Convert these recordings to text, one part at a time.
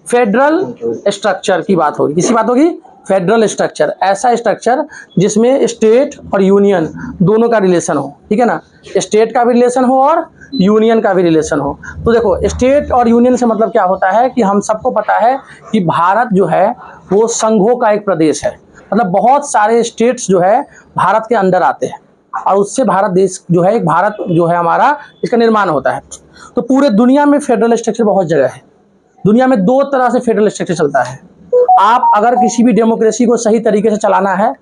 Federal structure की बात होगी। किसकी बात होगी? फेडरल स्ट्रक्चर, ऐसा स्ट्रक्चर जिसमें स्टेट और यूनियन दोनों का रिलेशन हो, ठीक है ना, स्टेट का भी रिलेशन हो और यूनियन का भी रिलेशन हो। तो देखो, स्टेट और यूनियन से मतलब क्या होता है कि हम सबको पता है कि भारत जो है वो संघों का एक प्रदेश है, मतलब बहुत सारे स्टेट्स जो है भारत के अंदर आते हैं और उससे भारत देश जो है, एक भारत जो है हमारा, इसका निर्माण होता है। तो पूरे दुनिया में फेडरल स्ट्रक्चर बहुत जगह है। दुनिया में दो तरह से फेडरल स्ट्रक्चर चलता है। आप अगर किसी भी डेमोक्रेसी को सही तरीके से चलाना है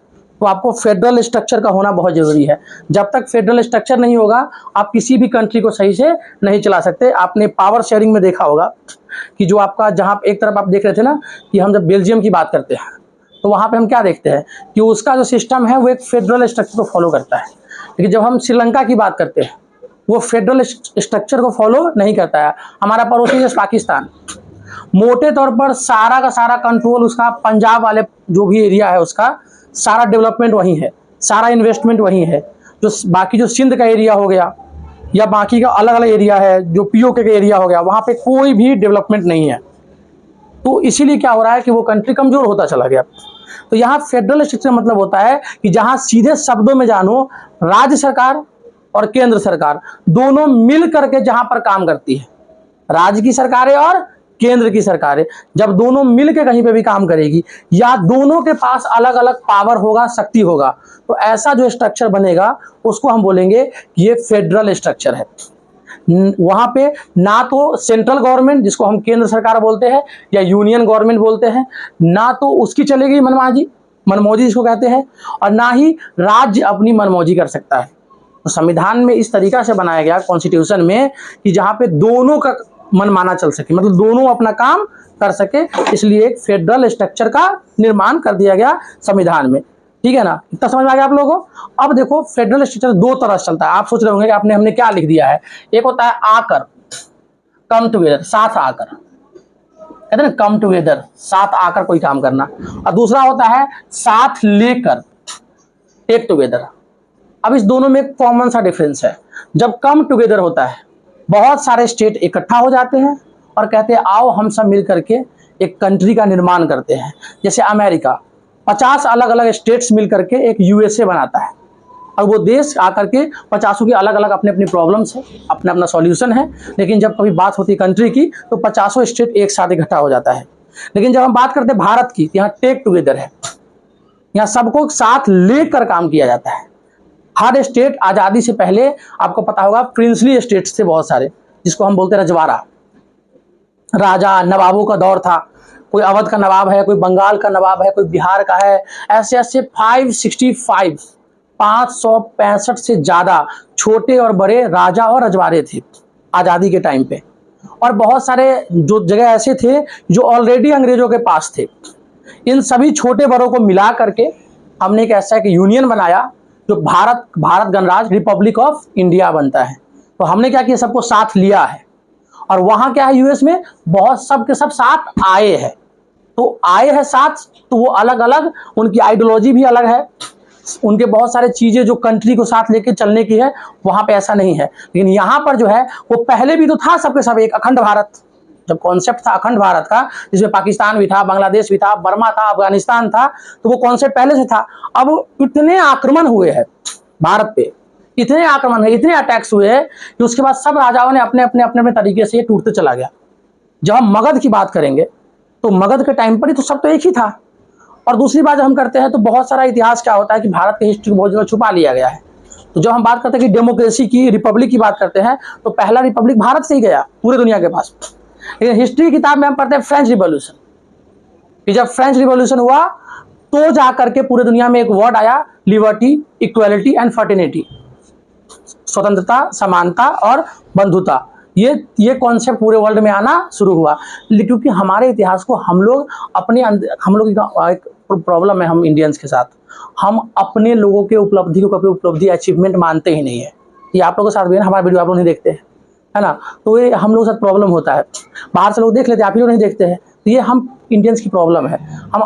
तो आपको फेडरल स्ट्रक्चर का होना बहुत ज़रूरी है। जब तक फेडरल स्ट्रक्चर नहीं होगा आप किसी भी कंट्री को सही से नहीं चला सकते। आपने पावर शेयरिंग में देखा होगा कि जो आपका, जहाँ एक तरफ आप देख रहे थे ना कि हम जब बेल्जियम की बात करते हैं तो वहाँ पे हम क्या देखते हैं कि उसका जो सिस्टम है वो एक फेडरल स्ट्रक्चर को फॉलो करता है। लेकिन जब हम श्रीलंका की बात करते हैं वो फेडरल स्ट्रक्चर को फॉलो नहीं करता है। हमारा पड़ोसी देश पाकिस्तान, मोटे तौर पर सारा का सारा कंट्रोल उसका पंजाब वाले जो भी एरिया है उसका सारा डेवलपमेंट वहीं है, सारा इन्वेस्टमेंट वहीं है। जो बाकी जो सिंध का एरिया हो गया या बाकी का अलग अलग एरिया है, जो पीओके का एरिया हो गया, वहाँ पे कोई भी डेवलपमेंट नहीं है। तो इसीलिए क्या हो रहा है कि वो कंट्री कमज़ोर होता चला गया। तो यहाँ फेडरल स्ट्रक्चर मतलब होता है कि जहाँ सीधे शब्दों में जानो, राज्य सरकार और केंद्र सरकार दोनों मिल करके जहाँ पर काम करती है, राज्य की सरकारें और केंद्र की सरकारें जब दोनों मिलकर कहीं पे भी काम करेगी या दोनों के पास अलग अलग पावर होगा, शक्ति होगा, तो ऐसा जो स्ट्रक्चर बनेगा उसको हम बोलेंगे कि ये फेडरल स्ट्रक्चर है। वहाँ पे ना तो सेंट्रल गवर्नमेंट, जिसको हम केंद्र सरकार बोलते हैं या यूनियन गवर्नमेंट बोलते हैं, ना तो उसकी चलेगी मनमौजी जिसको कहते हैं, और ना ही राज्य अपनी मनमौजी कर सकता है। तो संविधान में इस तरीका से बनाया गया कॉन्स्टिट्यूशन में कि जहाँ पे दोनों का मनमाना चल सके, मतलब दोनों अपना काम कर सके, इसलिए एक फेडरल स्ट्रक्चर का निर्माण कर दिया गया संविधान में। ठीक है ना, इतना समझ में आ गया आप लोगों को? अब देखो, फेडरल स्ट्रक्चर दो तरह से चलता है। आप सोच रहे होंगे कि आपने हमने क्या लिख दिया है। एक होता है आकर, कम टुगेदर, साथ आकर, कहते हैं ना कम टुगेदर, साथ आकर कोई काम करना, और दूसरा होता है साथ लेकर, टेक टुगेदर। अब इस दोनों में एक कॉमन सा डिफरेंस है। जब कम टुगेदर होता है, बहुत सारे स्टेट इकट्ठा हो जाते हैं और कहते हैं आओ हम सब मिल करके एक कंट्री का निर्माण करते हैं। जैसे अमेरिका 50 अलग अलग स्टेट्स मिल करके एक यूएसए बनाता है, और वो देश आकर के 50 की अलग अलग अपने अपनी प्रॉब्लम्स है, अपना अपना सॉल्यूशन है। लेकिन जब कभी बात होती है कंट्री की तो 50 स्टेट एक साथ इकट्ठा हो जाता है। लेकिन जब हम बात करते हैं भारत की, यहाँ टेक टुगेदर है, यहाँ सबको साथ लेकर काम किया जाता है। हर स्टेट आज़ादी से पहले आपको पता होगा प्रिंसली स्टेट्स थे बहुत सारे, जिसको हम बोलते हैं रजवाड़ा, राजा नवाबों का दौर था। कोई अवध का नवाब है, कोई बंगाल का नवाब है, कोई बिहार का है, ऐसे ऐसे 565 से ज़्यादा छोटे और बड़े राजा और रजवाड़े थे आज़ादी के टाइम पे। और बहुत सारे जो जगह ऐसे थे जो ऑलरेडी अंग्रेजों के पास थे। इन सभी छोटे बड़ों को मिला करके हमने एक ऐसा एक यूनियन बनाया जो भारत गणराज्य रिपब्लिक ऑफ इंडिया बनता है। तो हमने क्या किया, सबको साथ लिया है। और वहाँ क्या है, यूएस में बहुत सब के सब साथ आए हैं। तो आए हैं साथ, तो वो अलग अलग, उनकी आइडियोलॉजी भी अलग है, उनके बहुत सारे चीज़ें जो कंट्री को साथ लेके चलने की है, वहाँ पे ऐसा नहीं है। लेकिन यहाँ पर जो है वो पहले भी तो था सबके सब एक अखंड भारत। जब कॉन्सेप्ट था अखंड भारत का, जिसमें पाकिस्तान भी था, बांग्लादेश भी था, बर्मा था, अफगानिस्तान था, तो वो कॉन्सेप्ट पहले से था। अब इतने आक्रमण हुए हैं भारत पे, इतने आक्रमण है, इतने अटैक्स हुए हैं कि उसके बाद सब राजाओं ने अपने अपने अपने अपने तरीके से ये टूटते चला गया। जब हम मगध की बात करेंगे तो मगध के टाइम पर ही तो सब तो एक ही था। और दूसरी बात जब हम करते हैं तो बहुत सारा इतिहास क्या होता है कि भारत की हिस्ट्री को बहुत जगह छुपा लिया गया है। तो जब हम बात करते हैं कि डेमोक्रेसी की, रिपब्लिक की बात करते हैं, तो पहला रिपब्लिक भारत से ही गया पूरे दुनिया के पास। लेकिन हिस्ट्री की किताब में हम पढ़ते हैं फ्रेंच रिवॉल्यूशन, कि जब फ्रेंच रिवॉल्यूशन हुआ तो जाकर के पूरे दुनिया में एक वर्ड आया, लिबर्टी, इक्वालिटी एंड फ्रेटर्निटी, स्वतंत्रता, समानता और बंधुता। ये कॉन्सेप्ट पूरे वर्ल्ड में आना शुरू हुआ। क्योंकि हमारे इतिहास को हम लोग एक प्रॉब्लम है हम इंडियंस के साथ, हम अपने लोगों के उपलब्धि को कभी उपलब्धि अचीवमेंट मानते ही नहीं है। ये आप लोगों के साथ भी है, हमारा वीडियो आप लोग नहीं देखते हैं, है ना, तो ये हम लोगों के साथ प्रॉब्लम होता है। बाहर से लोग देख लेते हैं, आप ही लोग नहीं देखते हैं। तो ये हम इंडियंस की प्रॉब्लम है। हम